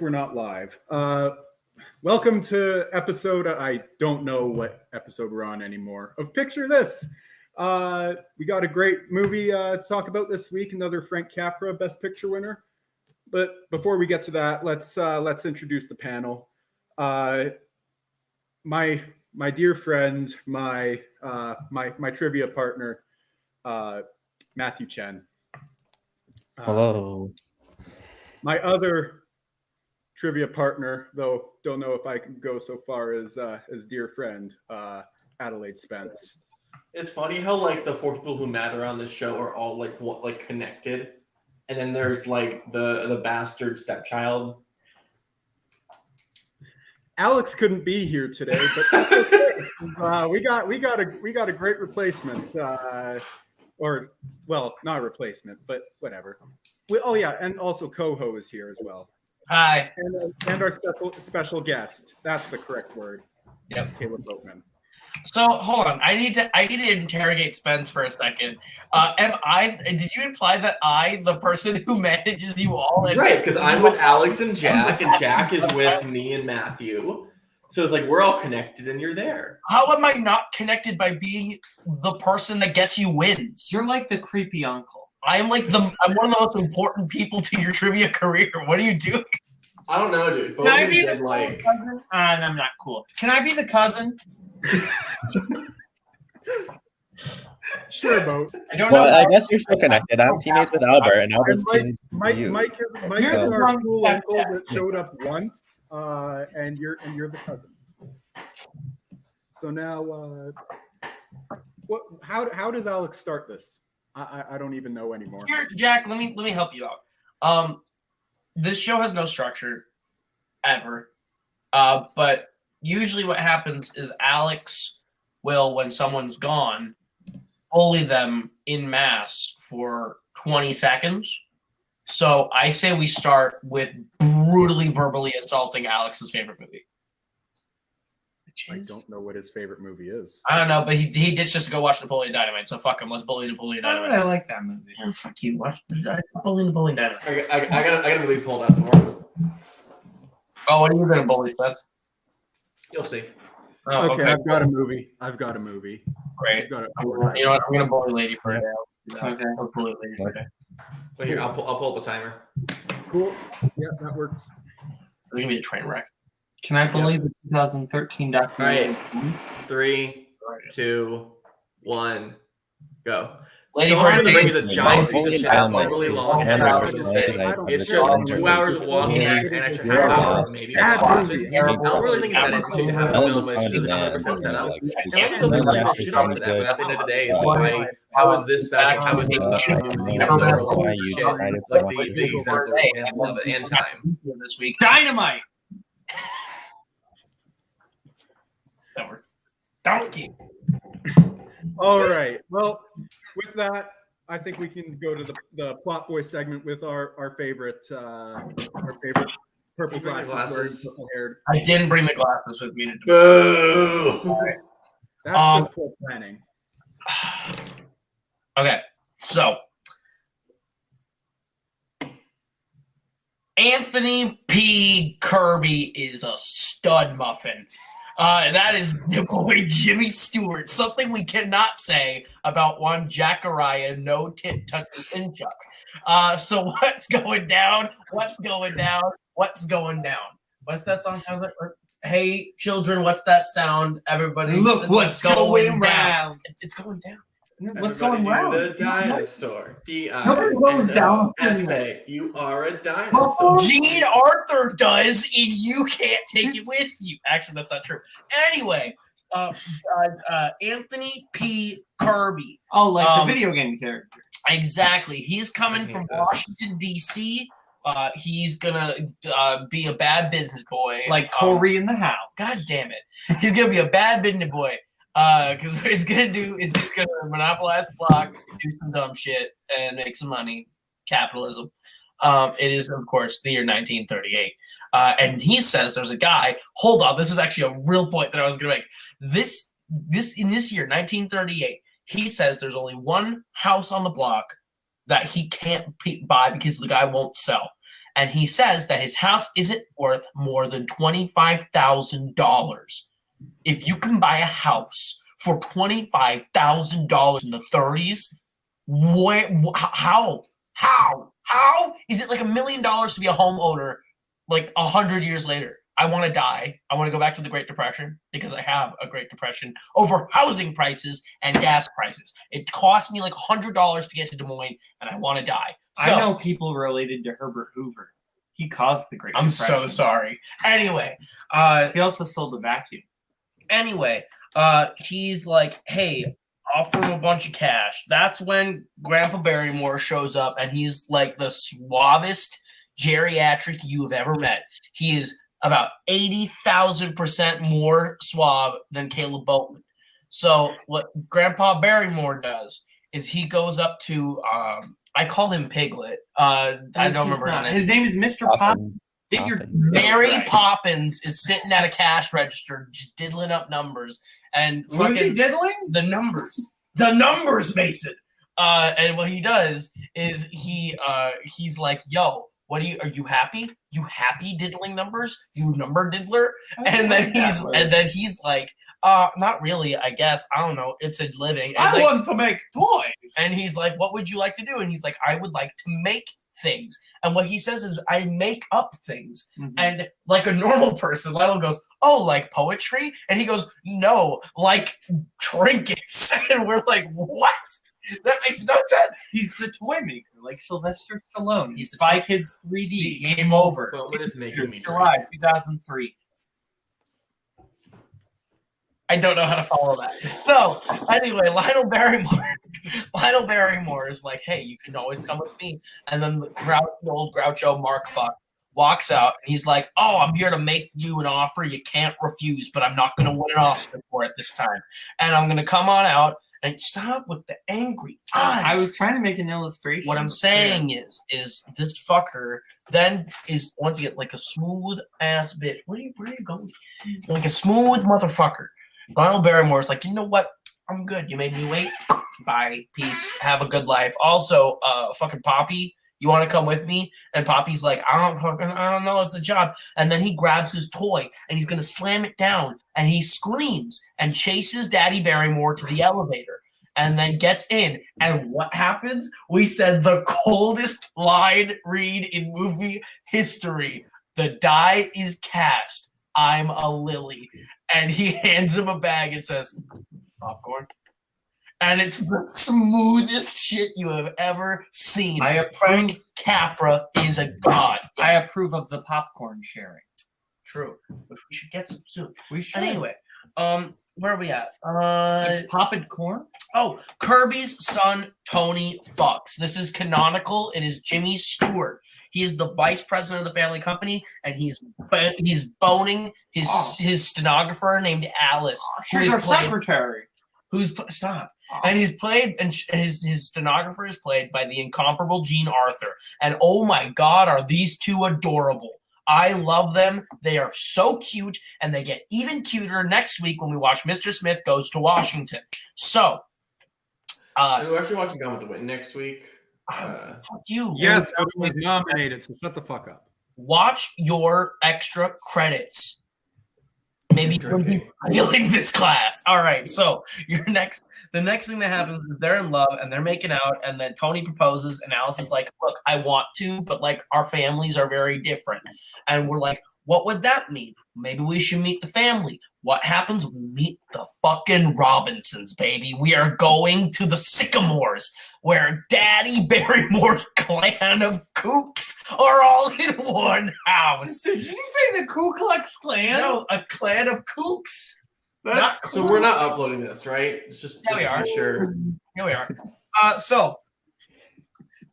we're not live. Welcome to episode, I don't know what episode we're on anymore, of Picture This. We got a great movie to talk about this week, another Frank Capra Best Picture winner. But before we get to that, let's introduce the panel. My dear friend, my trivia partner, Matthew Chen. Hello. My other trivia partner, though don't know if I can go so far as dear friend, Adelaide Spence. It's funny how like the four people who matter on this show are all like connected, and then there's like the bastard stepchild. Alex couldn't be here today, but that's okay. we got a great replacement, or well, not a replacement, but whatever. Oh yeah, and also Coho is here as well. Hi. And our special guest. That's the correct word. Yep. Caleb Boatman. So hold on. I need to interrogate Spence for a second. Did you imply that the person who manages you all? Right, because I'm with Alex and Jack is with me and Matthew. So it's like we're all connected and you're there. How am I not connected by being the person that gets you wins? You're like the creepy uncle. I'm one of the most important people to your trivia career. What are you doing? I don't know, dude. Both Can I of be you the said like cousin? I'm not cool. Can I be the cousin? Sure, Boat. I don't know. Well, I guess you're still connected. I'm teammates with Albert, and Albert's teammates with you. Mike is our cool uncle that showed up once, and you're the cousin. So now, how does Alex start this? I don't even know anymore. Here, Jack, let me help you out. This show has no structure, ever. But usually what happens is Alex will, when someone's gone, bully them in mass for 20 seconds. So I say we start with brutally verbally assaulting Alex's favorite movie. I don't know what his favorite movie is. I don't know, but he ditched us to go watch Napoleon Dynamite, so fuck him. Let's bully Napoleon Why Dynamite. would I like that movie? Yeah, fuck you. Watch bully Napoleon Dynamite. I got a movie pulled up for him. Oh, what are you gonna bully, Spence? You'll see. Oh, Okay, I've got a movie. Great. He's got You know what? I'm gonna bully Lady for a day. Okay. I'll bully Lady for a day. But here, I'll pull up a timer. Cool. Yeah, that works. It's gonna be a train wreck. Can I believe the 2013 documentary? All right. 3, 2, 1, go. Lady Going for to a the ring day. is a giant piece of shit. It's really long. And And Robert's it's just 2 hours of walking and an extra half hour, maybe. I don't really think it's that interesting to have a film that's just 100% set up. And I'm still like shit off to that, but at the end of the day, it's like, how is this special? How is this shit? Like the exemplary example of it, and time. This week. Dynamite! That worked. Donkey. All right. Well, with that, I think we can go to the plot boy segment with our favorite purple glasses. I didn't bring the glasses with me to do Boo! That's just poor planning. Okay, so Anthony P. Kirby is a stud muffin. That is the boy Jimmy Stewart. Something we cannot say about one Jacariah, no tit touching Pinchuck. So what's going down? What's going down? What's going down? What's that song? How's that? Hey children, what's that sound? Everybody, Look what's going down. It's going down. What's going Everybody do wrong? The dinosaur. Nobody's going down. D-I-N-O-S-A. You are a dinosaur. Gene Arthur does, and you can't take it with you. Actually, that's not true. Anyway, Anthony P. Kirby. Oh, like the video game character. Exactly. He's coming from Washington, D.C. He's gonna be a bad business boy. Like Corey in the House. God damn it. He's gonna be a bad business boy. Because what he's gonna do is he's gonna monopolize the block, do some dumb shit, and make some money. Capitalism. It is, of course, the year 1938. And he says there's a guy. Hold on, this is actually a real point that I was gonna make. This in this year, 1938, he says there's only one house on the block that he can't buy because the guy won't sell. and he says that his house isn't worth more than $25,000. If you can buy a house for $25,000 in the 30s, how is it like $1 million to be a homeowner like 100 years later? I want to die. I want to go back to the Great Depression because I have a Great Depression over housing prices and gas prices. It cost me like $100 to get to Des Moines, and I want to die. So, I know people related to Herbert Hoover. He caused the Great I'm Depression. so sorry. Anyway, He also sold a vacuum. He's like, hey, offer him a bunch of cash. That's when Grandpa Barrymore shows up, and he's like the suavest geriatric you have ever met. He is about 80,000% more suave than Caleb Boatman. So what Grandpa Barrymore does is he goes up to I call him Piglet. I don't remember his name. His name is Mr. Pop. Mary Poppins is sitting at a cash register just diddling up numbers and Was he diddling? the numbers, Mason. And what he does is he's like, yo, are you happy? You happy diddling numbers? You number diddler? And then he's like, not really, I guess. I don't know. It's a living. I want to make toys. And he's like, what would you like to do? And he's like, I would like to make things. And what he says is, I make up things. Mm-hmm. And like a normal person, Lionel goes, oh, like poetry? And he goes, no, like trinkets. And we're like, what? That makes no sense. He's the toy maker, like Sylvester Stallone. He's Spy Kids 3D. Game over. Bowman is making me July 2003. I don't know how to follow that. So anyway, Lionel Barrymore is like, hey, you can always come with me. And then the old Groucho Mark fuck walks out, and he's like, oh, I'm here to make you an offer you can't refuse, but I'm not going to win an Oscar for it this time. And I'm going to come on out and stop with the angry eyes. I was trying to make an illustration. What I'm saying is this fucker then is, once again, like a smooth ass bitch. Where are you going? Like a smooth motherfucker. Lionel Barrymore's like, you know what? I'm good. You made me wait. Bye. Peace. Have a good life. Also, fucking Poppy, you want to come with me? And Poppy's like, I don't know. It's a job. And then he grabs his toy and he's going to slam it down. And he screams and chases Daddy Barrymore to the elevator and then gets in. And what happens? We said the coldest line read in movie history. The die is cast. I'm a lily. And he hands him a bag and says, popcorn. And it's the smoothest shit you have ever seen. Frank Capra is a god. I approve of the popcorn sharing. True. Which we should get some soon. We should. Anyway, where are we at? It's popped corn. Oh, Kirby's son, Tony fucks. This is canonical. It is Jimmy Stewart. He is the vice president of the family company, and he's boning his stenographer named Alice, She's our secretary. Stop. And he's played, and his stenographer is played by the incomparable Jean Arthur. And oh my God, are these two adorable? I love them. They are so cute, and they get even cuter next week when we watch Mr. Smith Goes to Washington. So, we're actually watching Gone with the Wind next week. fuck you. Yes, I was nominated, so shut the fuck up. Watch your extra credits. Maybe you'll be failing this class. All right, so the next thing that happens is they're in love and they're making out, and then Tony proposes, and Allison's like, look, I want to, but like our families are very different. And we're like, what would that mean? Maybe we should meet the family. What happens? We meet the fucking Robinsons, baby. We are going to the Sycamores, where Daddy Barrymore's clan of kooks are all in one house. Did you say the Ku Klux Klan? No, a clan of kooks. So we're not uploading this, right? It's just we are. to be sure. Here we are. So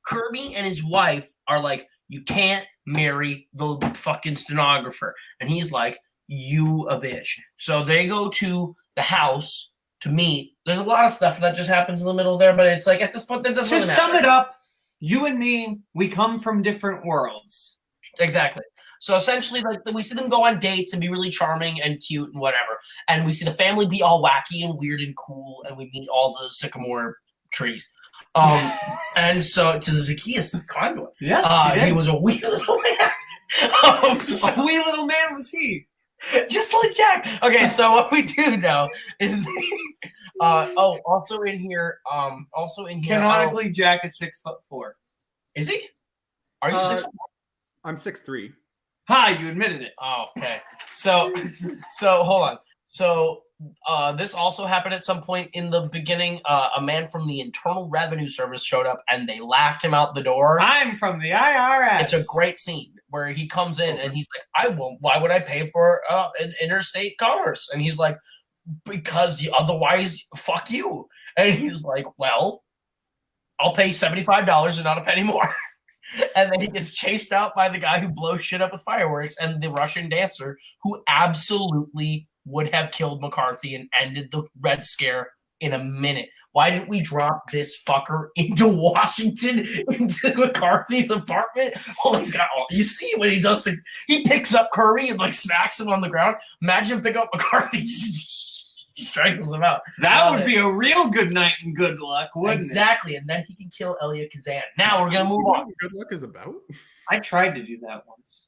Kirby and his wife are like, you can't marry the fucking stenographer. And he's like, you a bitch. So they go to the house to meet. There's a lot of stuff that just happens in the middle there, but it's like at this point that doesn't Just really sum matter. it up. You and me, we come from different worlds. Exactly. So essentially, like, we see them go on dates and be really charming and cute and whatever. And we see the family be all wacky and weird and cool, and we meet all the sycamore trees. And so to the Zacchaeus convoy. Yes, He was a wee little man. A wee little man was he. Just like Jack. Okay, so what we do now is also in here. Canonically, Jack is 6'4". Is he? Are you 6'4"? I'm 6'3". Hi, you admitted it. Oh, okay. So hold on. So this also happened at some point in the beginning. A man from the Internal Revenue Service showed up and they laughed him out the door. I'm from the IRS. It's a great scene where he comes in and he's like, I won't. Why would I pay for an interstate commerce? And he's like, because otherwise, fuck you. And he's like, well, I'll pay $75 and not a penny more. And then he gets chased out by the guy who blows shit up with fireworks and the Russian dancer who absolutely would have killed McCarthy and ended the Red Scare in a minute. Why didn't we drop this fucker into Washington, into McCarthy's apartment? Holy God. You see what he does he picks up Curry and like smacks him on the ground. Imagine him pick up McCarthy, strangles him out. That would be a real good night and good luck, wouldn't exactly. And then he can kill Elia Kazan. Now we're going to move on. What good luck is about? I tried to do that once.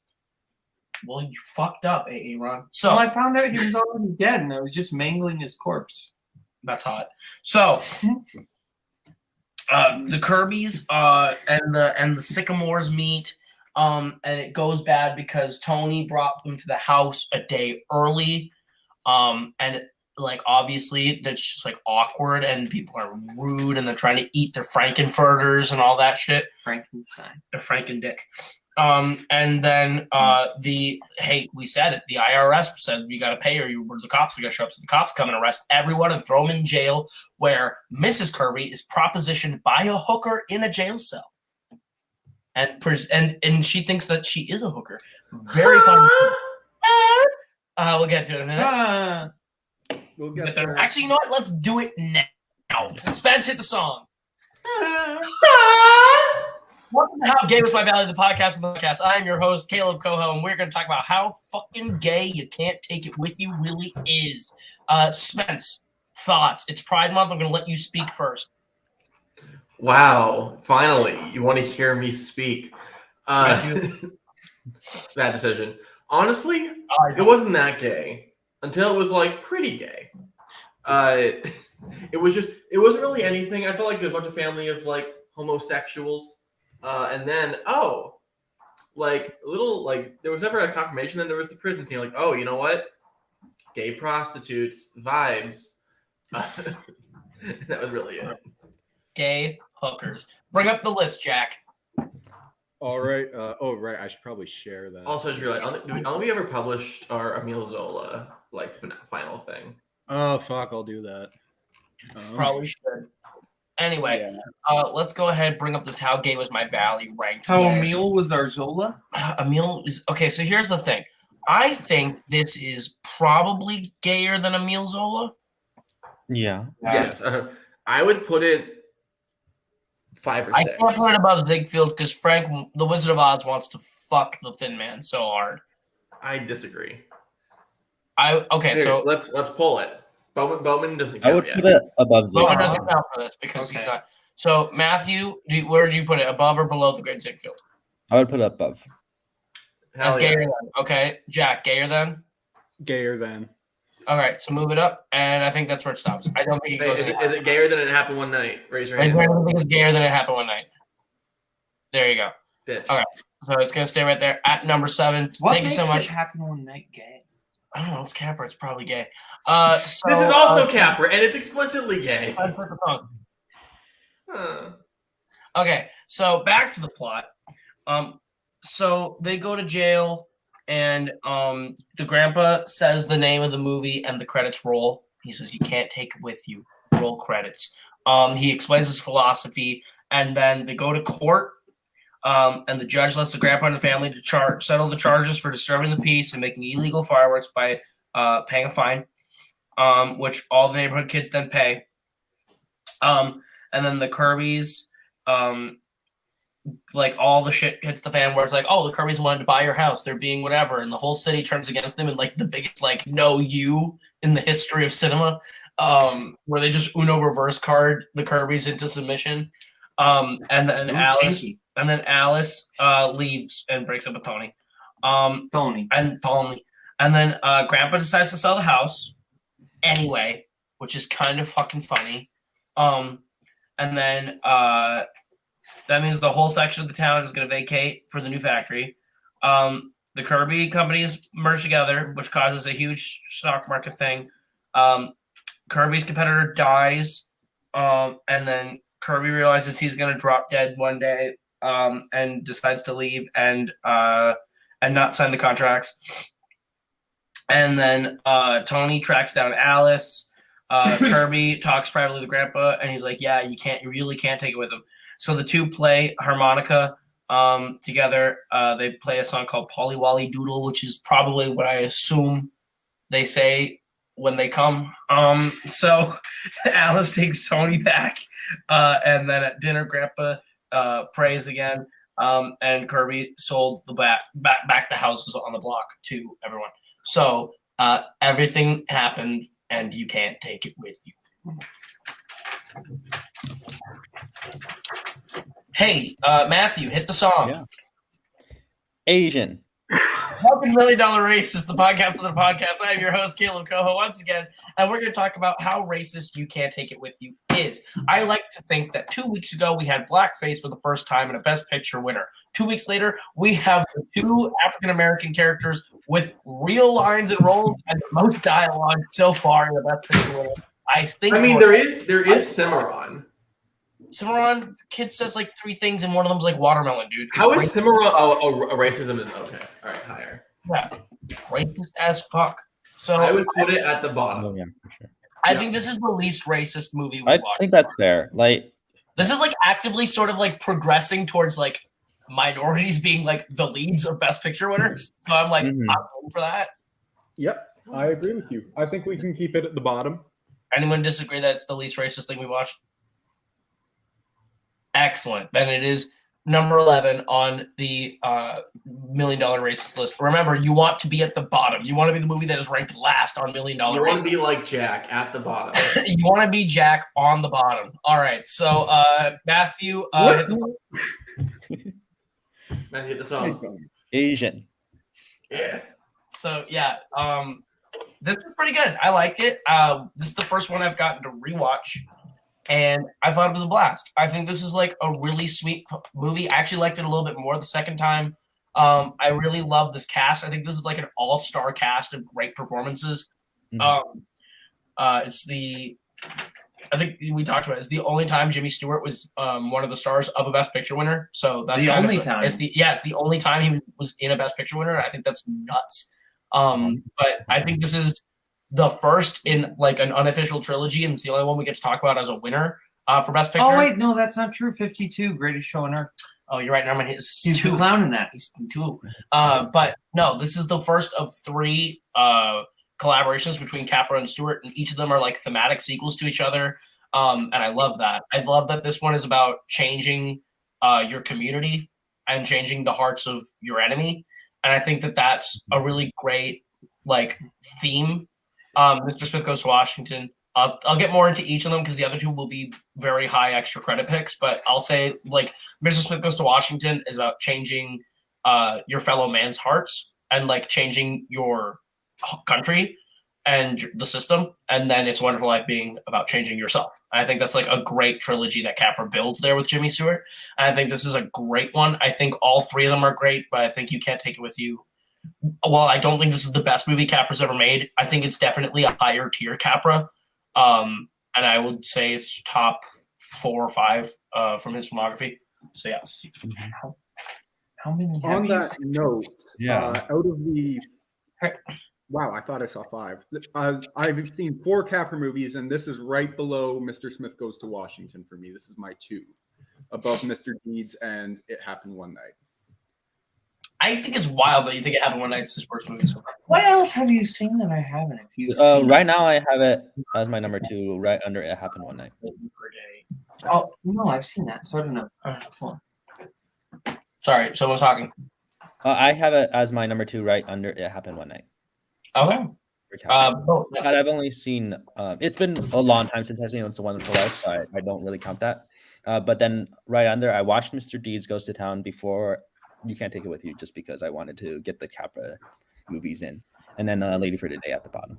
Well, you fucked up, Aaron. So I found out he was already dead and I was just mangling his corpse. That's hot. So the Kirbys and the Sycamores meet, and it goes bad because Tony brought them to the house a day early, and like obviously that's just like awkward and people are rude and they're trying to eat their frankenfurters and all that shit. Frankenstein. The Frankendick. And then we said it. The IRS said you got to pay or the cops are going to show up. So the cops come and arrest everyone and throw them in jail where Mrs. Kirby is propositioned by a hooker in a jail cell. And she thinks that she is a hooker. Very fun. We'll get to it in a minute. We'll get there. Actually, you know what? Let's do it now. Spence, hit the song. Welcome to How Gay Was My Valley, the podcast. I am your host, Caleb Coho, and we're going to talk about how fucking gay you can't take it with you really is. Spence, thoughts? It's Pride Month. I'm going to let you speak first. Wow. Finally, you want to hear me speak. Bad decision. Honestly, it wasn't that gay until it was like pretty gay. It wasn't really anything. I felt like there's a bunch of family of like homosexuals. And then, like there was never a confirmation. Then there was the prison scene. Like, oh, you know what? Gay prostitutes vibes. That was really it. Gay hookers. Bring up the list, Jack. All right. Right. I should probably share that. Also, I just realized, I don't think we ever published our Emile Zola like final thing. Oh fuck! I'll do that. Probably should. Anyway, let's go ahead and bring up this How Gay Was My Valley ranked. How Emile was our Zola? Emile is okay. So here's the thing. I think this is probably gayer than Emile Zola. Yeah. Yes. I would put it 5 or 6. I can't put it above Ziegfeld because Frank, the Wizard of Oz, wants to fuck the Thin Man so hard. I disagree. So let's pull it. Bowman doesn't count. I would put it above Ziegfeld. Bowman doesn't count for this because he's not. So Matthew, where do you put it? Above or below the Great Ziegfeld? I would put it above. That's gayer than. Okay, Jack, gayer than. Gayer than. All right, so move it up, and I think that's where it stops. I don't think it goes. Is it gayer than It Happened One Night? Raise your hand. I don't think it's gayer than It Happened One Night. There you go. Bitch. Okay, so it's gonna stay right there at number 7. Thank you so much. It Happened One Night gay? I don't know. It's Capra. It's probably gay. This is also Capra, and it's explicitly gay. I put the song. Okay, so back to the plot. So they go to jail, and the grandpa says the name of the movie, and the credits roll. He says, "You can't take it with you." Roll credits. He explains his philosophy, and then they go to court. And the judge lets the grandpa and the family to settle the charges for disturbing the peace and making illegal fireworks by paying a fine, which all the neighborhood kids then pay. And then the Kirbys, like all the shit hits the fan where it's like, oh, the Kirbys wanted to buy your house. They're being whatever. And the whole city turns against them in like the biggest like no you in the history of cinema, where they just Uno reverse card the Kirbys into submission. And then Ooh, Alice, kinky. and then Alice leaves and breaks up with Tony. Tony. And then Grandpa decides to sell the house anyway, which is kind of fucking funny. And then that means the whole section of the town is going to vacate for the new factory. The Kirby companies merge together, which causes a huge stock market thing. Kirby's competitor dies, and then Kirby realizes he's going to drop dead one day, and decides to leave and not sign the contracts. And then Tony tracks down Alice. Kirby talks privately with Grandpa, and he's like, "Yeah, you really can't take it with him." So the two play harmonica together. They play a song called Polly Wally Doodle, which is probably what I assume they say when they come. So Alice takes Tony back, and then at dinner, Grandpa prays again, and Kirby sold the back the houses on the block to everyone. So everything happened, and you can't take it with you. Hey, Matthew, hit the song. Yeah. Asian. Welcome to $1 Million Racist, the podcast of the podcast. I am your host, Caleb Coho, once again, and we're going to talk about how racist You Can't Take It With You is. I like to think that 2 weeks ago, we had blackface for the first time in a Best Picture winner. 2 weeks later, we have the two African-American characters with real lines and roles and the most dialogue so far in the Best Picture winner. I mean, there is Cimarron. Cimarron, kid says like three things, and one of them's like watermelon, dude. It's How is Cimarron? A racism is okay. All right, higher. Yeah, racist as fuck. So I would put it at the bottom. Oh, yeah, for sure. I think this is the least racist movie we I watched. think that's fair. Like, This is like actively sort of like progressing towards like minorities being like the leads of Best Picture winners. So I'm like, Mhm. I'm going for that. Yep, I agree with you. I think we can keep it at the bottom. Anyone disagree that it's the least racist thing we watched? Excellent. Then it is number 11 on the $1 Million Racist list. Remember, you want to be at the bottom. You want to be the movie that is ranked last on $1 Million You want Racist. to be like Jack at the bottom. You want to be Jack on the bottom. All right. So Matthew, hit the song. Man, hit the song. Asian. Yeah. So yeah, this is pretty good. I liked it. This is the first one I've gotten to rewatch, and I thought it was a blast. I think this is like a really sweet movie. I actually liked it a little bit more the second time. I really love this cast. I think this is like an all-star cast of great performances. I think we talked about it. It's the only time Jimmy Stewart was one of the stars of a Best Picture winner. So that's The kind only of, time. It's the only time he was in a Best Picture winner. I think that's nuts. But I think this is the first in like an unofficial trilogy, and it's the only one we get to talk about as a winner for Best Picture. Oh wait, no, that's not true. 52, Greatest Show on Earth. Oh, you're right. Norman is He's two. the clown in that. He's two. But no, this is the first of three collaborations between Capra and Stewart, and each of them are like thematic sequels to each other. And I love that. I love that this one is about changing your community and changing the hearts of your enemy. And I think that that's a really great like theme. Mr. Smith Goes to Washington. I'll get more into each of them because the other two will be very high extra credit picks. But I'll say like Mr. Smith Goes to Washington is about changing your fellow man's hearts and like changing your country and the system. And then It's a Wonderful Life being about changing yourself. I think that's like a great trilogy that Capra builds there with Jimmy Stewart. And I think this is a great one. I think all three of them are great, but I think You Can't Take It With You. Well, I don't think this is the best movie Capra's ever made. I think it's definitely a higher tier Capra. And I would say it's top 4 or 5 from his filmography. So yeah. How many have On you that seen? note, Yeah. out of the wow, I thought I saw 5. I've seen 4 Capra movies, and this is right below Mr. Smith Goes to Washington for me. This is my 2, above Mr. Deeds and It Happened One Night. I think it's wild that you think It Happened One Night is his worst movie so far. What else have you seen that I haven't? If you've seen Right now, I have it as my number 2, right under It Happened One Night. Oh no, I've seen that. So I don't know. Hold on. Sorry, someone's talking. I have it as my number 2, right under It Happened One Night. Okay. But I've only seen. It's been a long time since I've seen It's a Wonderful Life, so I don't really count that. But then right under, I watched Mr. Deeds Goes to Town before You Can't Take It With You, just because I wanted to get the Capra movies in. And then Lady for Today at the bottom.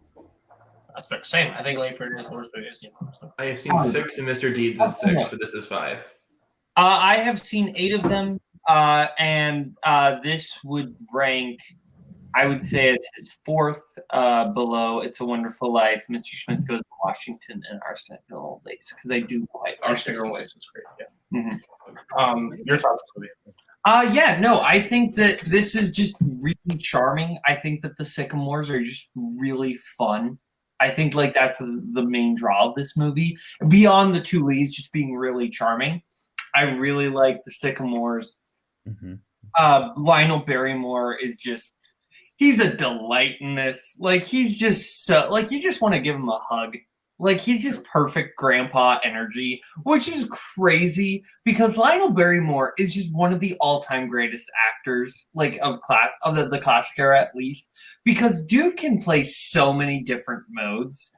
That's fair. Same. I think Late for Today's the worst movie I've seen. I have seen 6 and Mr. Deeds is 6, but this is 5. I have seen 8 of them, and this would rank, I would say it's his 4th below It's a Wonderful Life, Mr. Smith Goes to Washington, and Arsenic and Old Lace, because I do quite like Arsenic and Old Lace is great. Yeah. Mm-hmm. Your thoughts on the movie? Yeah, no, I think that this is just really charming. I think that the Sycamores are just really fun. I think like that's the main draw of this movie. Beyond the 2 leads just being really charming, I really like the Sycamores. Mm-hmm. Lionel Barrymore is just, he's a delight in this. Like, he's just so, like, you just want to give him a hug. Like, he's just perfect grandpa energy, which is crazy because Lionel Barrymore is just one of the all-time greatest actors, like of the classic era at least, because dude can play so many different modes.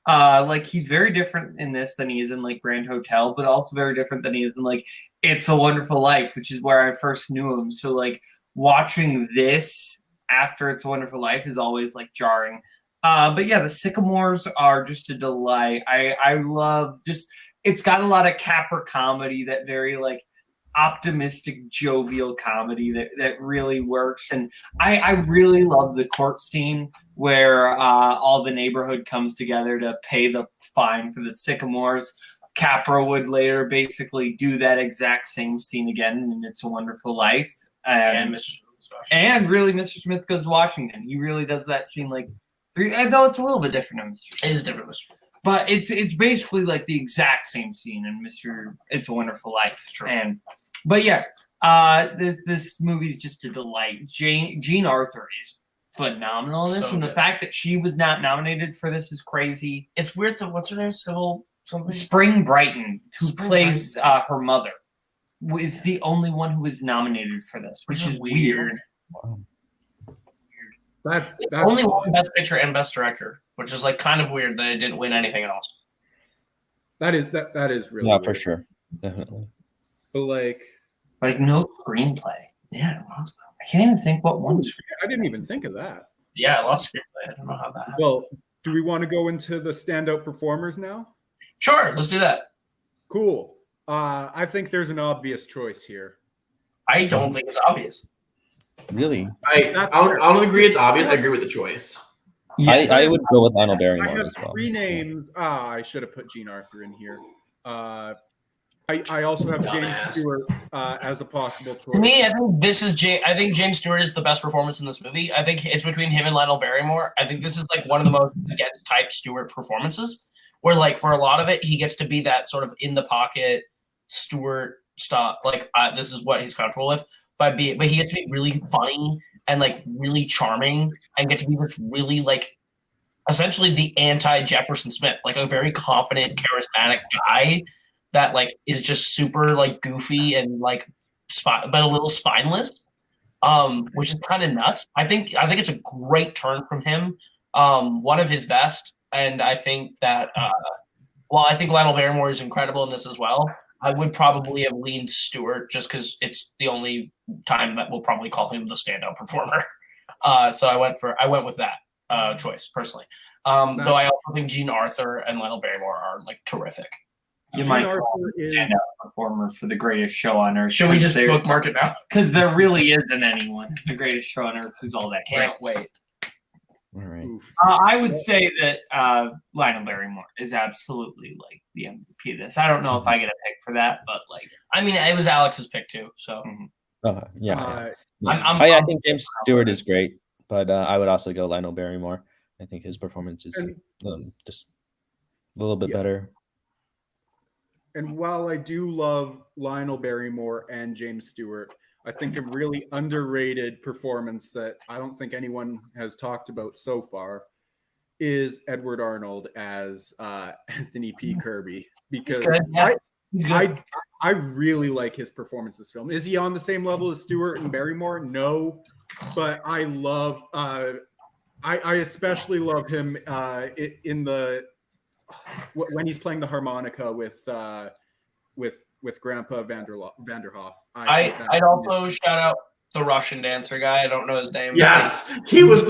Like, he's very different in this than he is in like Grand Hotel, but also very different than he is in like It's a Wonderful Life, which is where I first knew him. So like watching this after It's a Wonderful Life is always like jarring. But yeah, the Sycamores are just a delight. I love just, it's got a lot of Capra comedy, that very like optimistic, jovial comedy that really works. And I really love the court scene where all the neighborhood comes together to pay the fine for the Sycamores. Capra would later basically do that exact same scene again in It's a Wonderful Life. And Mr. Smith Goes to Washington. And really, Mr. Smith Goes to Washington. He really does that scene like 3, though it's a little bit different in Mr. It is different, but it's basically like the exact same scene in Mr. It's a Wonderful Life. True. But yeah, this movie is just a delight. Jean Arthur is phenomenal in this, and the fact that she was not nominated for this is crazy. It's weird that what's her name? Sybil something. Spring Brighton, who plays her mother, is the only one who was nominated for this, which is weird. Wow. That's only won Best Picture and Best Director, which is like kind of weird that it didn't win anything else. That is really Yeah, weird. for sure, definitely. But like no screenplay. Yeah, I can't even think what one. I didn't even think of that. Yeah, I lost screenplay. I don't know how that happened. Well, do we want to go into the standout performers now? Sure, let's do that. Cool. I think there's an obvious choice here. I don't think it's obvious. Really? I don't agree it's obvious. I agree with the choice. Yes. I would go with Lionel I Barrymore have as well. 3 names. I should have put Jean Arthur in here. I also have James Stewart as a possible choice. To me, I think James Stewart is the best performance in this movie. I think it's between him and Lionel Barrymore. I think this is like one of the most against type Stewart performances, where like for a lot of it, he gets to be that sort of in the pocket Stewart stuff. Like this is what he's comfortable with. But he gets to be really funny and like really charming, and get to be this really like essentially the anti-Jefferson Smith, like a very confident, charismatic guy that like is just super like goofy and like but a little spineless, which is kind of nuts. I think it's a great turn from him, one of his best, and I think that while I think Lionel Barrymore is incredible in this as well, I would probably have leaned Stewart just because it's the only time that we'll probably call him the standout performer. So I went with that choice personally. Though I also think Jean Arthur and Lionel Barrymore are like terrific. You might call him a standout performer for The Greatest Show on Earth. Should we just bookmark it now? Because there really isn't anyone. The Greatest Show on Earth who's all that Can't wait. All right. I would say that Lionel Barrymore is absolutely like the MVP of this. I don't know if I get a pick for that, but like, I mean, it was Alex's pick too. So Yeah. I think James Stewart is great, but I would also go Lionel Barrymore. I think his performance is just a little bit better. And while I do love Lionel Barrymore and James Stewart, I think a really underrated performance that I don't think anyone has talked about so far is Edward Arnold as Anthony P. Kirby, because I really like his performance in this film. Is he on the same level as Stewart and Barrymore? No, but I love I especially love him in the when he's playing the harmonica with with Grandpa Vanderhoff. I'd also shout out the Russian dancer guy. I don't know his name. Yes, he was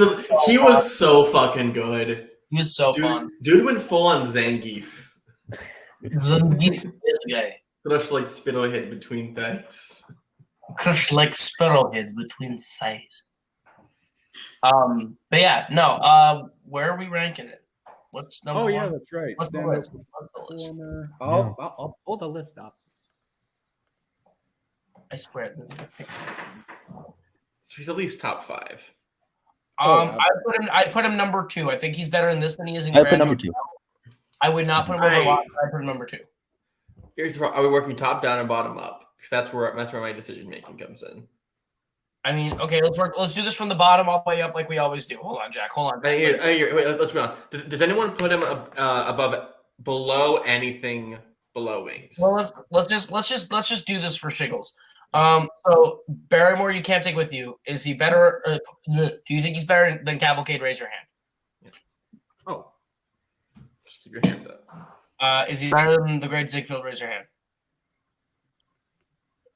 so fucking good. He was so fun. Dude went full on Zangief. Zangief guy. Crush like Spirohead between thighs. Crush like Sparrowhead between thighs. But yeah, no. Where are we ranking it? What's number one? Oh yeah, that's right. What's the Stand up list? What's the list? I'll pull the list up. I swear this is a picture. So he's at least top 5. I put him number 2. I think he's better in this than he is in I Grand put number 2. I would not put him over Lost. I put him number 2. Here's the problem. Are we working top down and bottom up? Because that's where my decision making comes in. I mean, okay, let's do this from the bottom all the way up like we always do. Hold on, Jack. Hold on. Wait, let's be honest. Does anyone put him below anything below Wings? Well, let's just do this for shiggles. So Barrymore, you can't take with you. Is he better? Do you think he's better than Cavalcade? Raise your hand. Oh, just keep your hand up. Is he better than the Great Ziegfeld? Raise your hand.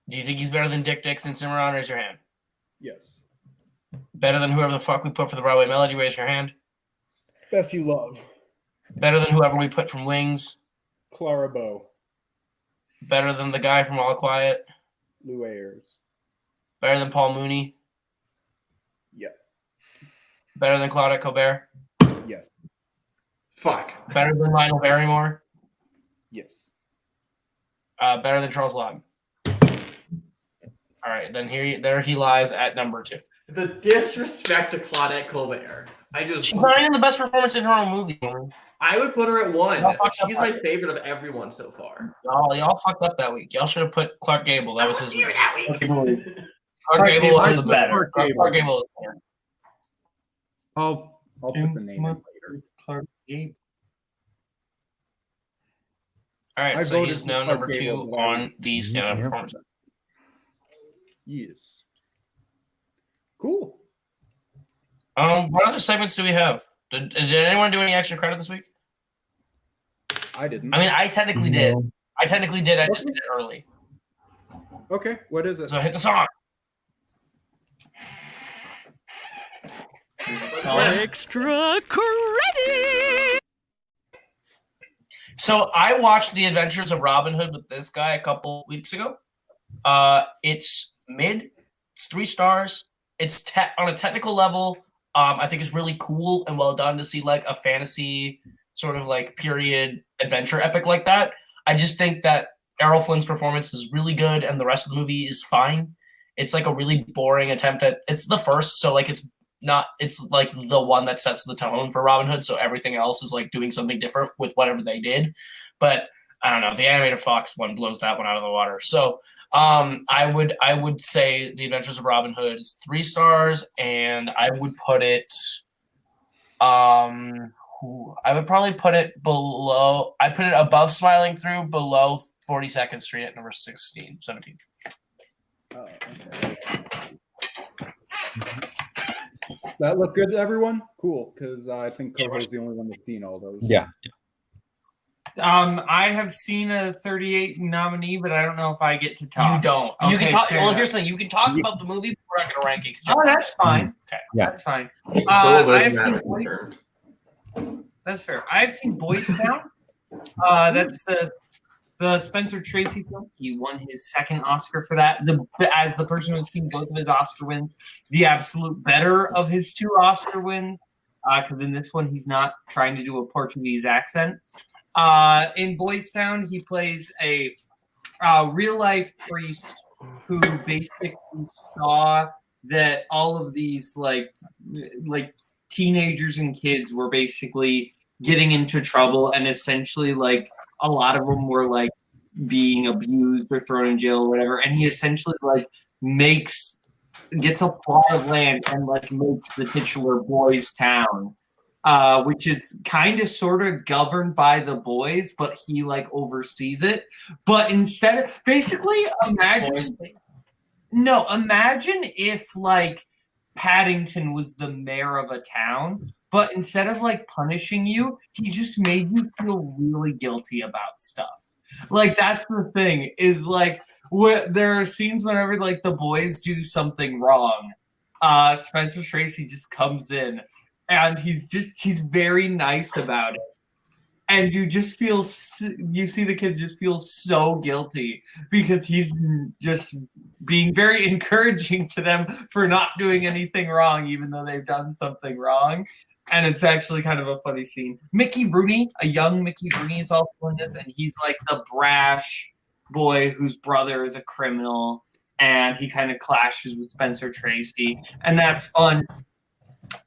Do you think he's better than Dick Dixon Cimarron? Raise your hand. yes. Better than whoever the fuck we put for the Broadway Melody? Raise your hand. Best you love, Better than whoever we put from Wings? Clara Bow, Better than the guy from All Quiet? Lou Ayres. Better than Paul Mooney? Yeah. Better than Claudette Colbert? Yes. Fuck. Better than Lionel Barrymore? Yes. Better than Charles Lawton? All right, then there he lies at number 2. The disrespect to Claudette Colbert. She's not even the best performance in her own movie. I would put her at 1. Y'all fucked She's up my that favorite of everyone so far. Y'all fucked up that week. Y'all should have put Clark Gable. That was his week. that week. Clark Gable was the better. Clark Gable. Clark Gable was better. I'll put the name in later. Clark Gable. All right, I so voted he's for now Clark number 2 Gable, but on the stand-up Yeah. performance. Yes. Cool. What other segments do we have? Did anyone do any extra credit this week? I didn't. I mean, I technically did. No. I just did it early. Okay, what is it? So hit the song. Extra credit. So I watched The Adventures of Robin Hood with this guy a couple weeks ago. It's mid. It's 3 stars. It's on a technical level. I think it's really cool and well done to see like a fantasy sort of like period adventure epic like that. I just think that Errol Flynn's performance is really good and the rest of the movie is fine. It's like a really boring attempt at it's the first, so like it's like the one that sets the tone for Robin Hood, so everything else is like doing something different with whatever they did. But I don't know, the animated Fox one blows that one out of the water. So I would say The Adventures of Robin Hood is 3 stars, and I would put it I would probably put it below. I put it above Smiling Through, below 42nd Street at number 17. Oh, okay. That look good to everyone? Cool, because I think Coco's the only one that's seen all those. Yeah. I have seen a 38 nominee, but I don't know if I get to talk. You don't. You Okay, can talk. fair Well, enough. here's the thing. You can talk about the movie, but we're not going to rank it. Oh, that's fine. Okay. Yeah. That's fine. But I isn't have that seen confirmed? That's fair. I've seen Boys Town. That's the Spencer Tracy film. He won his 2nd Oscar for that. As the person who's seen both of his Oscar wins, the absolute better of his 2 Oscar wins. Because in this one, he's not trying to do a Portuguese accent. In Boys Town, he plays a real life priest who basically saw that all of these like teenagers and kids were basically getting into trouble, and essentially like a lot of them were like being abused or thrown in jail or whatever. And he essentially like gets a plot of land and like makes the titular Boys Town. Which is kind of sort of governed by the boys, but he like oversees it. But instead, basically, imagine if like Paddington was the mayor of a town, but instead of like punishing you, he just made you feel really guilty about stuff. Like that's the thing is like there are scenes whenever like the boys do something wrong. Spencer Tracy just comes in and he's very nice about it. And you just feel, you see the kids just feel so guilty because he's just being very encouraging to them for not doing anything wrong, even though they've done something wrong. And it's actually kind of a funny scene. Mickey Rooney, a young Mickey Rooney is also in this, and he's like the brash boy whose brother is a criminal, and he kind of clashes with Spencer Tracy, and that's fun.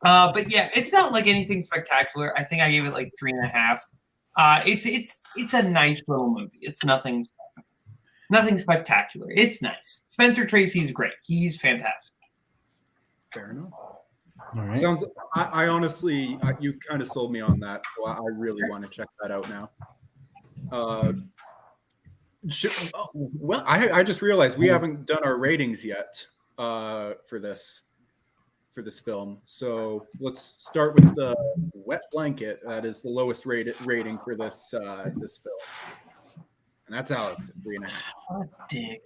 But yeah, it's not like anything spectacular. I think I gave it like 3.5. It's a nice little movie. It's nothing spectacular. It's nice. Spencer Tracy's great. He's fantastic. Fair enough. All right. Sounds. I honestly, you kind of sold me on that, so I really want to check that out now. Well, I just realized we haven't done our ratings yet for this film. So let's start with the Wet Blanket. That is the lowest rating for this film, and that's Alex at 3.5. Oh, dick.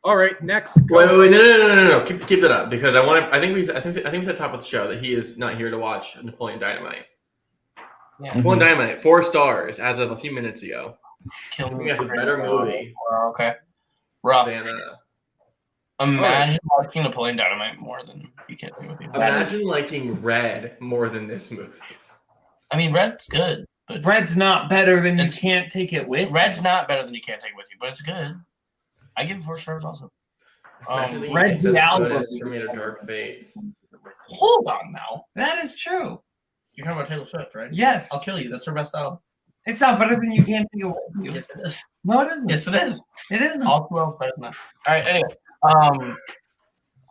All right, next. Wait, no. Keep that up because I think we said at the top of the show that he is not here to watch Napoleon Dynamite. Yeah. Napoleon Dynamite, 4 stars as of a few minutes ago. Kill I think me. that's a better movie Okay. Rough. than Imagine liking Napoleon Dynamite more than You Can't Take It With You. imagine liking Red more than this movie. I mean, Red's good, but Red's not better than You It's- Can't Take It With. Red's not better than You Can't Take It With You, but it's good. I give it 4 stars also. Imagine thinking Red it's as Diallo good as is- Terminator Dark Fates. Hold on now. That is true. You're talking about Taylor Swift, right? Yes. I'll kill you. That's her best album. It's not better than You Can't Take It With You. Yes, it is. No, it isn't. Yes, it is. It isn't. All 12 better than that. All right, anyway.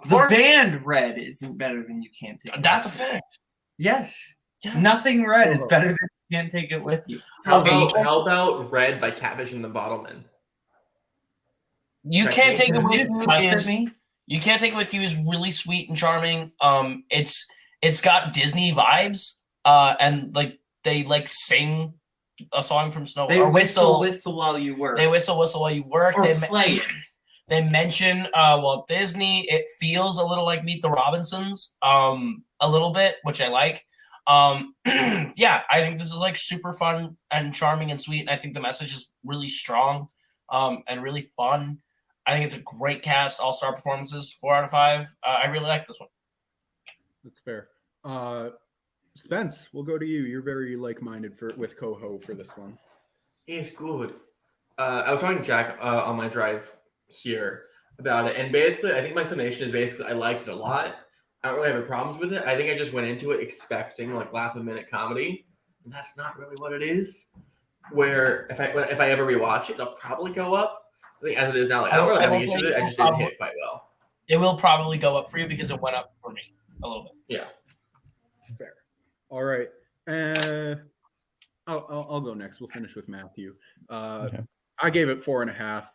The Four- band Red isn't better than You Can't Take It. That's a With You. fact. Yes. Yeah. Nothing Red is better than You Can't Take It With You. How Okay, about Red by Catfish and the Bottlemen? You Can't Take It With You You trusted is me? You Can't Take It With You is really sweet and charming. It's got Disney vibes. And like they like sing a song from Snow They or whistle whistle. while you work. They whistle while you work. or They play it. They mention Walt Disney. It feels a little like Meet the Robinsons, a little bit, which I like. Yeah, I think this is like super fun and charming and sweet. And I think the message is really strong and really fun. I think it's a great cast, all-star performances, 4 out of 5. I really like this one. That's fair. Spence, we'll go to you. You're very like-minded with Coho for this one. It's good. I was talking to Jack on my drive here about it, and basically, I think my summation is basically I liked it a lot. I don't really have any problems with it. I think I just went into it expecting like laugh-a-minute comedy, and that's not really what it is. Where if I ever rewatch it, it'll probably go up. I think as it is now, like, I don't really have any issue with it. I just didn't hit it quite well. It will probably go up for you because it went up for me a little bit. Yeah. Fair. All right. I'll go next. We'll finish with Matthew. Okay. I gave it 4.5.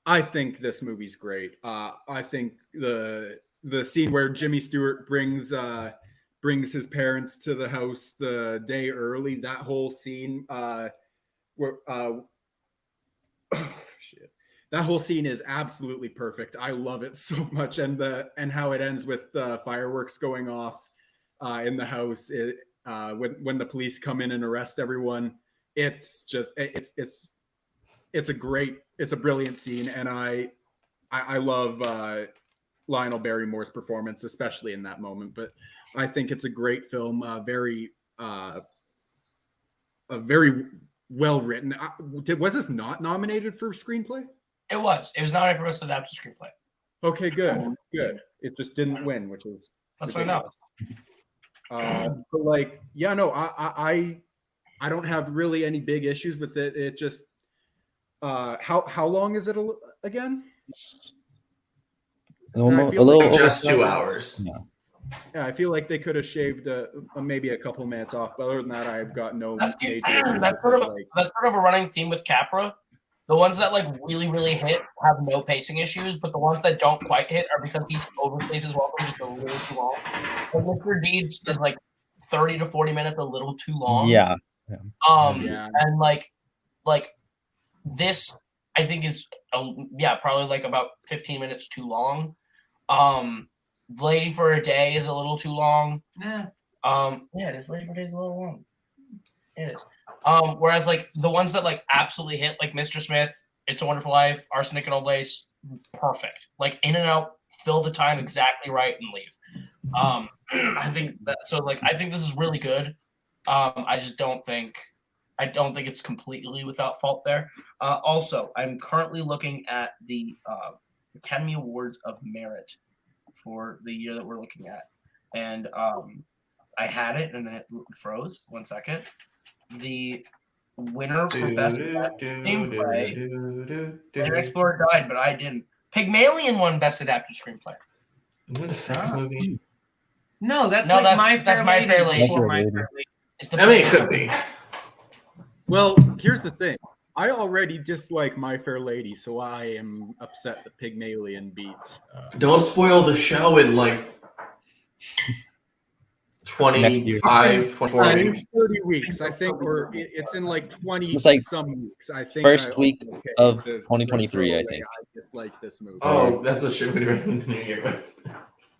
I think this movie's great. I think the scene where Jimmy Stewart brings his parents to the house the day early, that whole scene that whole scene is absolutely perfect. I love it so much, and how it ends with the fireworks going off in the house. When the police come in and arrest everyone, it's a brilliant scene, and I love Lionel Barrymore's performance, especially in that moment. But I think it's a great film, very well written. Was this not nominated for screenplay? It was nominated for Best Adapted Screenplay. Okay, good. It just didn't win, which is That's what I know. ridiculous. But like, yeah, no, I don't have really any big issues with it. It just how long is it again? A little Just over 2 hours. Yeah, I feel like they could have shaved maybe a couple minutes off, but other than that, I've got no That's major issues that's with sort it, of like- that's sort of a running theme with Capra. The ones that like really hit have no pacing issues, but the ones that don't quite hit are because he's overstays his welcome just a little too long. Like Mr. Deeds is like 30 to 40 minutes, a little too long. Yeah. Yeah. And like this I think is probably like about 15 minutes too long. Lady for a Day is a little too long. Yeah. It is. Lady for a Day is a little long. It is. Whereas like the ones that like absolutely hit, like Mr. Smith, It's a Wonderful Life, Arsenic and Old Lace, perfect. Like in and out, fill the time exactly right and leave. I think this is really good. I don't think it's completely without fault there. Also, I'm currently looking at the Academy Awards of Merit for the year that we're looking at, and I had it and then it froze. 1 second. The winner for best screenplay, Internet Explorer died, but I didn't. Pygmalion won best adapted screenplay. Isn't it a sex movie? No, that's My Fair Lady. It's the It could be. Well, here's the thing. I already dislike My Fair Lady, so I am upset that Pygmalion beat. Don't spoil the show in like 25, 24 weeks. 30 weeks, I think, or it's in like 20 It's like some weeks. I think first I- week okay, of to 2023, I throw think. away, I dislike this movie. Oh, that's a shit we're doing in the new year.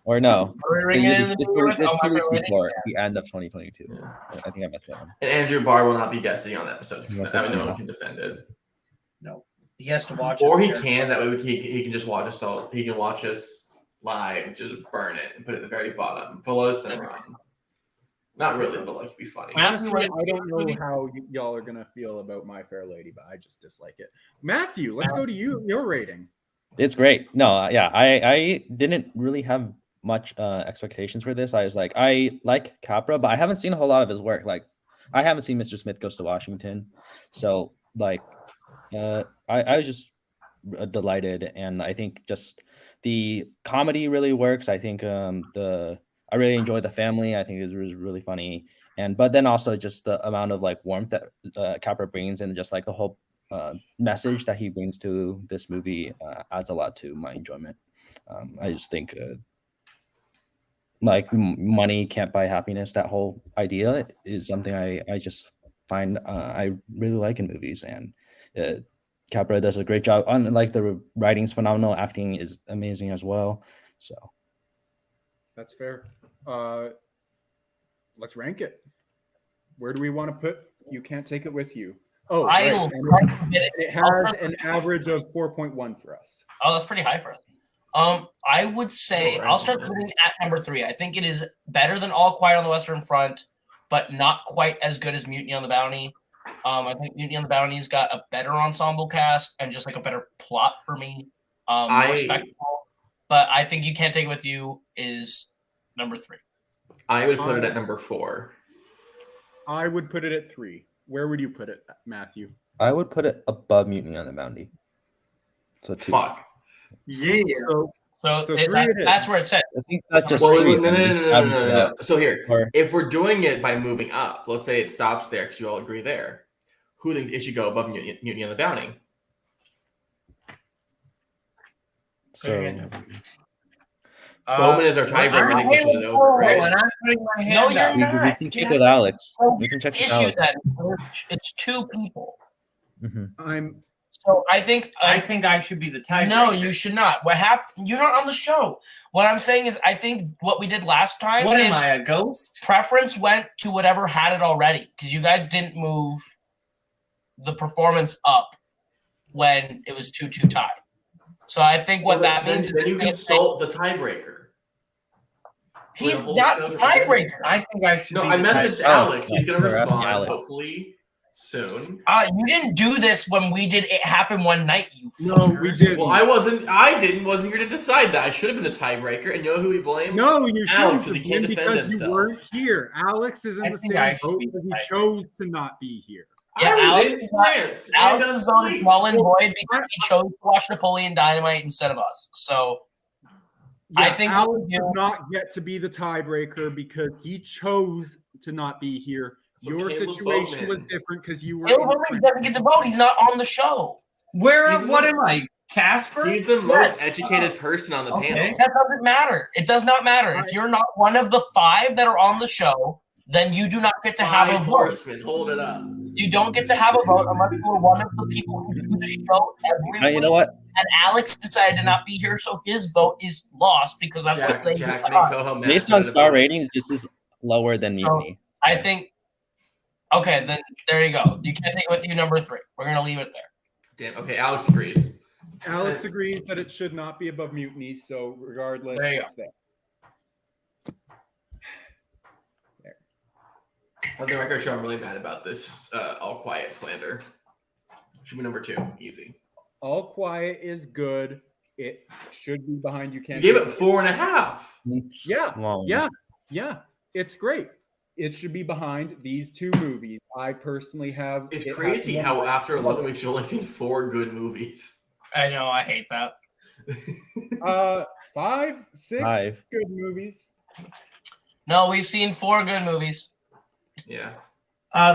Or no. Are we ringing in the This new year? is Oh, 2 My weeks Fair Lady? before the end of 2022. Yeah. I think I messed that one. And Andrew Barr will not be guesting on that episode because Yes, that way I no know. one can defend it. He has to watch Or it. he can, that way he can just watch us all. He can watch us live, just burn it and put it at the very bottom. Below us and run. Not really, but like it'd be funny. Honestly, I don't know how y'all are gonna feel about My Fair Lady, but I just dislike it. Matthew, let's go to you. Your rating. It's great. No, yeah, I didn't really have much expectations for this. I was like, I like Capra, but I haven't seen a whole lot of his work. Like, I haven't seen Mr. Smith Goes to Washington, so like, I was just delighted, and I think just the comedy really works. I think I really enjoyed the family. I think it was really funny, but then also just the amount of like warmth that Capra brings, and just like the whole message that he brings to this movie adds a lot to my enjoyment. I just think like money can't buy happiness. That whole idea is something I just find I really like in movies, and Capra does a great job. Like the writing's phenomenal, acting is amazing as well. So That's fair. Let's rank it. Where do we want to put You Can't Take It With You? Oh, right. And it has an average of 4.1 for us. Oh, that's pretty high for us. I would say I'll start putting at number 3. I think it is better than All Quiet on the Western Front, but not quite as good as Mutiny on the Bounty. I think Mutiny on the Bounty's got a better ensemble cast and just like a better plot for me. More spectacle. But I think You Can't Take It With You is number 3. I would put it at number 4. I would put it at 3. Where would you put it, Matthew? I would put it above Mutiny on the Bounty. So 2. Fuck. Yeah. So That's where it said. I think that's just Well, three. no. So here, Or- if we're doing it by moving up, let's say it stops there because you all agree there. Who thinks it should go above Mutiny on the Bounty? So Bowman is our tiebreaker. I think we should over, right? I'm putting my hand No, you're up. not. we can check with Alex. We can check with Issue Alex. that it's 2 people. I'm So I think I think I should be the tiebreaker. No, you should not. What happened? You're not on the show. What I'm saying is, I think what we did last time What am is I, a ghost? preference went to whatever had it already because you guys didn't move the performance up when it was 2-2 tie. So I think what that means is then you it's gonna consult the tiebreaker. he's the whole not show the for the tiebreaker. I think I should No, be I the messaged tiebreaker. Alex. He's gonna We're asking respond Alex. hopefully soon. You didn't do this when we did It Happened One Night. You No, fuckers. we did. Well, I wasn't here to decide that. I should have been the tiebreaker. And you know who we blame? No, you Alex, shouldn't he have can't been defend because you himself. weren't here. Alex is in I the think same I should boat be because he the chose to not be here. Yeah, I Alex was in is not- France Alex and is on asleep. null and void because he chose to watch Napoleon Dynamite instead of us. So I think what Alex we do- does not get to be the tiebreaker because he chose to not be here. So Your Caleb situation Bowman. was different because you were. Caleb in Bowman France. doesn't get to vote. He's not on the show. What am I, Casper? He's the most educated person on the Okay. panel. That doesn't matter. It does not matter. If you're not one of the 5 that are on the show, then you do not get to have a Five vote. horsemen, hold it up. You don't get to have a vote unless you are one of the people who do the show every week. You know what? And Alex decided to not be here, so his vote is lost because that's what they Jack, do. make Coho mad. Based on star ratings, this is lower than Mutiny. I think. Okay, then there you go. You can't take it with you. Number 3. We're gonna leave it there. Damn. Okay, Alex agrees. Alex agrees that it should not be above Mutiny, so regardless, There you it's there. On the record, show I'm really mad about this All Quiet slander. Should be number 2. Easy. All Quiet is good. It should be behind You You Can't. gave it 4.5. Yeah, Long. yeah. It's great. It should be behind these 2 movies. I personally have. It's it crazy has how after 11 weeks you've only seen 4 good movies. I know. I hate that. 5, 6 5. good movies. No, we've seen 4 good movies. Yeah.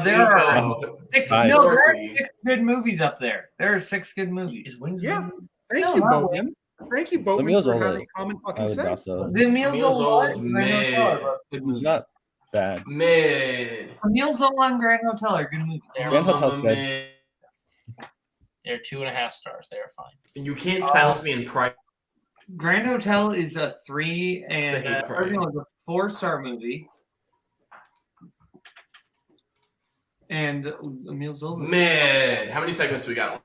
There are Coho. 6. Five. No, there are 6 good movies up there. There are 6 good movies. Is Wings? Yeah. Thank No, you, not Boatman. Thank you, Boatman, Meals for Over. having common I fucking would drop sense. those. The Meals Meals on on Grand Mid. Hotel are good It's movies. not bad. Mid. Meals on Grand Hotel are good movies. Grand Hotel's good. Mid. They're 2.5 stars. They are fine. You can't silence me in pride. Grand Hotel is a 3 and It's a hate crime. no, it's a 4-star movie. And Emile Zola. Mid. How many segments do we got?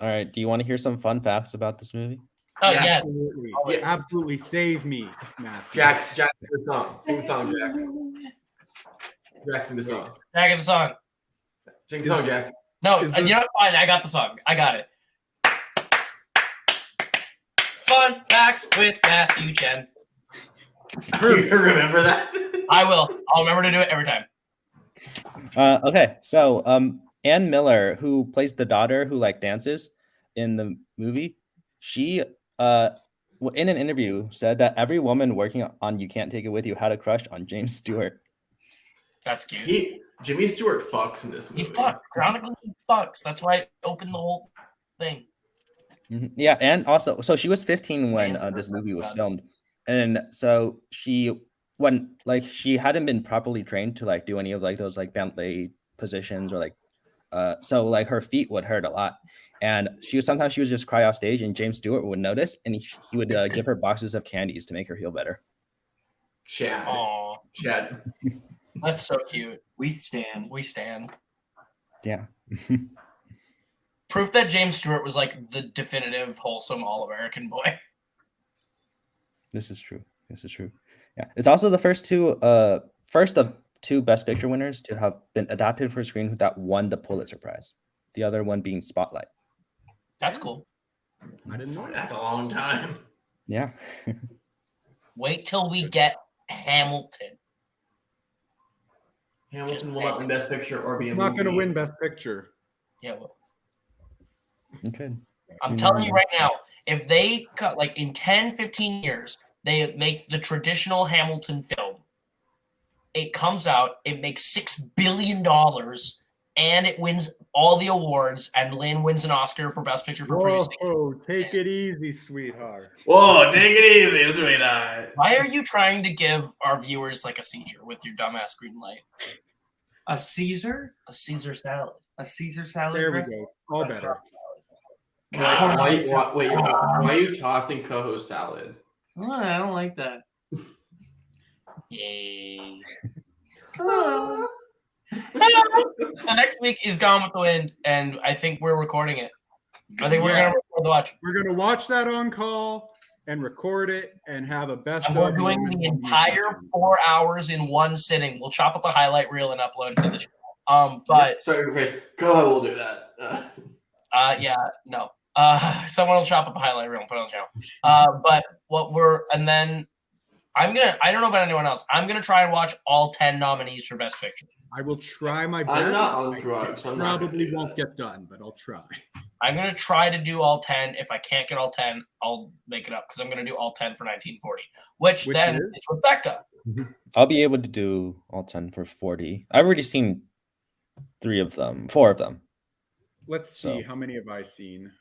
All right. Do you want to hear some fun facts about this movie? Oh Yeah. yeah. Absolutely. Yeah. Absolutely save me, Matt. Jack, sing the song. Sing the song, Jack. Jack, sing the song. Back at the song. Sing the song, Jack. No, Is you this- know what? Fine. I got the song. I got it. Fun facts with Matthew Chen. Do you remember that? I will. I'll remember to do it every time. Okay. So, Ann Miller, who plays the daughter who like dances in the movie, she in an interview said that every woman working on You Can't Take It With You had a crush on James Stewart. That's cute. Jimmy Stewart fucks in this He movie. fucks. Chronically, he fucks. That's why I opened the whole thing. Mhm. Yeah, and also, so she was 15 when Man's this movie was about it. filmed, and so she she hadn't been properly trained to like do any of like those like ballet positions or like so like her feet would hurt a lot, and sometimes she would just cry off stage, and James Stewart would notice, and he would give her boxes of candies to make her feel better. Chad. Aw, Chad. that's so cute. We stand. We stand. Yeah. Proof that James Stewart was like the definitive wholesome all-American boy. This is true. This is true. Yeah, it's also the first of 2 Best Picture winners to have been adapted for screen that won the Pulitzer Prize. The other one being Spotlight. That's cool. I didn't know that. That's a long time. Yeah. Wait till we get Hamilton. Hamilton will not win Best Picture or be a I'm not going to movie. win Best Picture. Yeah, well, Okay. I'm telling you right now, if they cut like in 10, 15 years, they make the traditional Hamilton film. It comes out, it makes $6 billion, and it wins all the awards, and Lynn wins an Oscar for Best Picture for producing. Whoa, take it easy, sweetheart. Whoa, take it easy, sweetheart. Why are you trying to give our viewers like a seizure with your dumbass green light? A Caesar? A Caesar salad. A Caesar salad There we dressing? go. All better. Why are you tossing Coho salad? Oh, I don't like that. Yay. Oh. The next week is Gone with the Wind, and I think we're recording it. I think we're Yeah. gonna record the watch. We're going to watch that on call and record it and have a best And we're of doing moments the on entire YouTube. 4 hours in one sitting. We'll chop up a highlight reel and upload it to the channel. But Sorry, Chris. Coho will do that. yeah, no. Someone will chop up a highlight reel and put it on the channel. But and then I don't know about anyone else. I'm gonna try and watch all 10 nominees for Best Picture. I will try my best. I'm not on I drugs. So I'm not gonna probably do won't that. get done, but I'll try. I'm gonna try to do all 10. If I can't get all 10, I'll make it up because I'm gonna do all 10 for 1940, which then is? is Rebecca. I'll be able to do all 10 for 40. I've already seen 4 of them. Let's see. So- How many have I seen?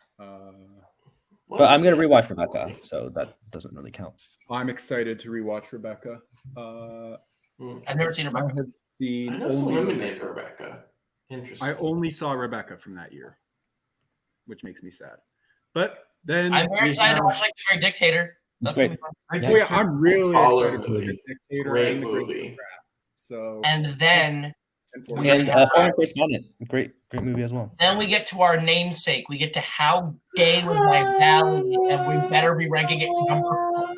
But I'm going to rewatch Rebecca, so that doesn't really count. I'm excited to rewatch Rebecca. I've never seen I Rebecca. have seen I know some women only named Rebecca. Interesting. I only saw Rebecca from that year, which makes me sad. But then I'm very excited to watch like The Great Dictator. It's That's gonna be great. fun. Oh, yeah, I'm really Baller excited for movie. the Dictator Great and the Great movie. Dictator. So And then And Foreign Correspondent, great movie as well. we get to our namesake. We get to How Gay Was My Valley, and we better be ranking it number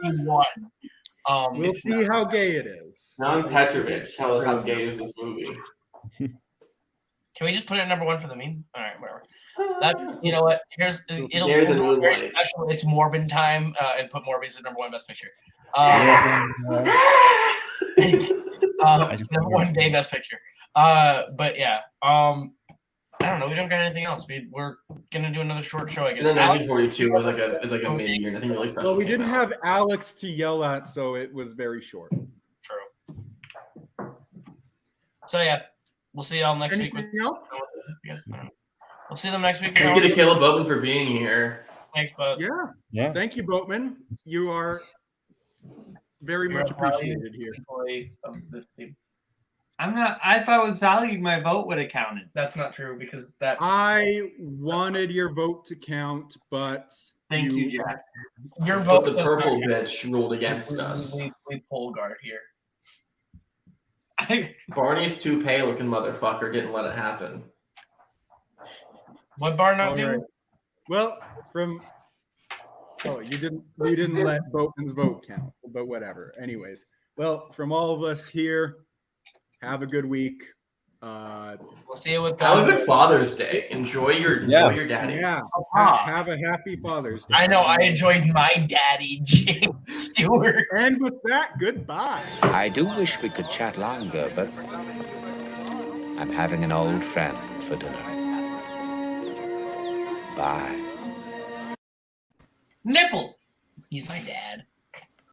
41. we'll see how gay it is. John Petrovich, tell us how gay is this movie? Can we just put it at number 1 for the meme? All right, whatever. That, you know what? It'll Gayer than be very Moonlight. special. It's Morbin time, and put Morbius at number 1 best picture. Number 1 gay best picture. But yeah, I don't know. We don't got anything else. We're gonna do another short show, I guess. And then 1942 was like a mid year. Nothing really special. Well, we came didn't out. have Alex to yell at, so it was very short. True. So yeah, we'll see y'all next week. Anything else? We'll see them next week. Thank you to Caleb Boatman for being here. Thanks, bud. Yeah. Thank you, Boatman. You are very much appreciated here. Employee of this team. I'm not. If I was valued, my vote would have counted. That's not true because that. I wanted your vote to count, but Thank you, Jack. Your But vote. the does purple not count. bitch ruled against us. We pull guard here. Barney's toupee looking motherfucker didn't let it happen. What bar not All do? right. Well, you didn't let Boatman's vote count, but whatever. Anyways, well, from all of us here, have a good week. We'll see you with. Have a good Father's Day. Enjoy your daddy. Yeah, have a happy Father's Day. I know. I enjoyed my daddy, James Stewart. And with that, goodbye. I do wish we could chat longer, but I'm having an old friend for dinner. Bye. Nipple. He's my dad.